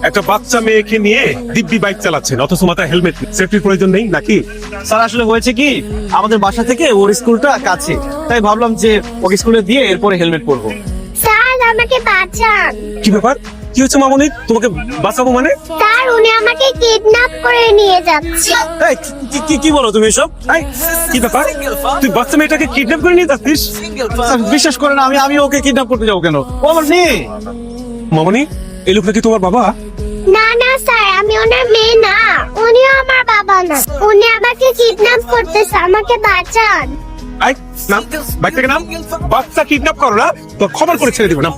একটা বাচ্চা মেয়েকে নিয়ে দিব্যি বাইক চালাচ্ছেন, অথচ মাথায় হেলমেট, সেফটির প্রয়োজন নেই নাকি? স্যার আসলে হয়েছে কি, আমাদের বাসা থেকে ওর স্কুলটা কাছে, তাই ভাবলাম যে ওকে স্কুলে দিয়ে এরপরে হেলমেট পরবো। স্যার আমাকে বাঁচান। কি ব্যাপার, কি হচ্ছে মামনি? তোমাকে বাঁচাবো মানে? স্যার উনি আমাকে কিডন্যাপ করে নিয়ে যাচ্ছে। এই, কি বলো তুমি এসব? এই, কি ব্যাপার, তুই বাচ্চা মেয়েটাকে কিডন্যাপ করে নিয়ে যাচ্ছিস? স্যার বিশ্বাস করেন, আমি ওকে কিডন্যাপ করতে যাবো কেন? ও আমার মেয়ে। মামনি, এই লোকটা কি তোমার বাবা? না না স্যার, আমি ওনার মেয়ে না, উনিও আমার বাবা না। উনি আমাকে কিডন্যাপ করতেছে, আমাকে বাঁচান। এই, নাম, বাইক থেকে নাম। বাচ্চা কিডন্যাপ করো না, তো খবর করে ছেড়ে দিব। নাম।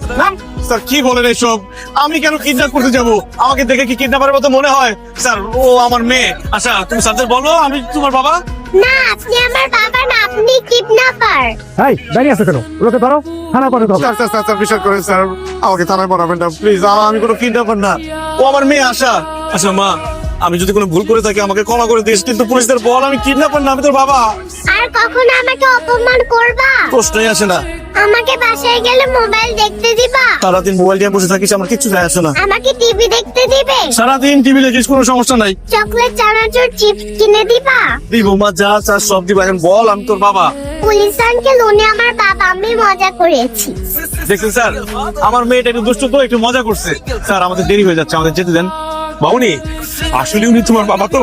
স্যার কি বলেন এসব? আমি কেন কিডন্যাপ করতে যাব? আমাকে দেখে কি কিডন্যাপারের মতো মনে হয়? স্যার ও আমার মেয়ে। আচ্ছা তুমি স্যারদের বলো আমি তোমার বাবা। না, আপনি আমার বাবা না, আপনি কিডন্যাপার। এই দাঁড়িয়ে আছে কেন? ওকে ধরো, থানা করে দাও। স্যার স্যার স্যার বিশ্বাস করেন স্যার, আমাকে থানায় পড়াবেন না প্লিজ। আমি কোনো কিডন্যাপার না, ও আমার মেয়ে আশা। আচ্ছা মা, আমি যদি কোনো ভুল করে থাকি আমাকে ক্ষমা করে দিস, কিন্তু পুলিশদের বল আমি কিডন্যাপার না, আমি তোর বাবা। আর কখনো আমাকে অপমান করবা? প্রশ্নই আসে না। আমাকে বাসায় গেলে মোবাইল দেখতে দিবা? সারাদিন মোবাইল নিয়ে বসে থাকিস, আমার কিছু যায় আসে না। আমাকে টিভি দেখতে দিবে? সারাদিন টিভি দেখিস, কোনো সমস্যা নাই। চকলেট চানাচুর চিপস কিনে দিবা? দিব মা, যা চাস সব দিব। এখন বল আমি তোর বাবা। পুলিশ আঙ্কেল উনি আমার বাবা, আমি মজা করেছি। দেখুন স্যার, আমার মেয়েটা একটু দুষ্ট তো, একটু মজা করছে। স্যার আমাদের দেরি হয়ে যাচ্ছে, আমাদের যেতে দেন। মামনি, আসলে উনি তোমার বাবা তো?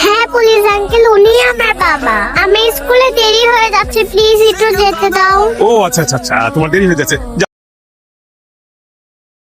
হ্যাঁ পুলিশ আঙ্কেল উনি আমার বাবা। আমি স্কুলে দেরি হয়ে যাচ্ছে, প্লিজ একটু যেতে দাও। ও আচ্ছা আচ্ছা আচ্ছা, তোমার দেরি হয়ে যাচ্ছে।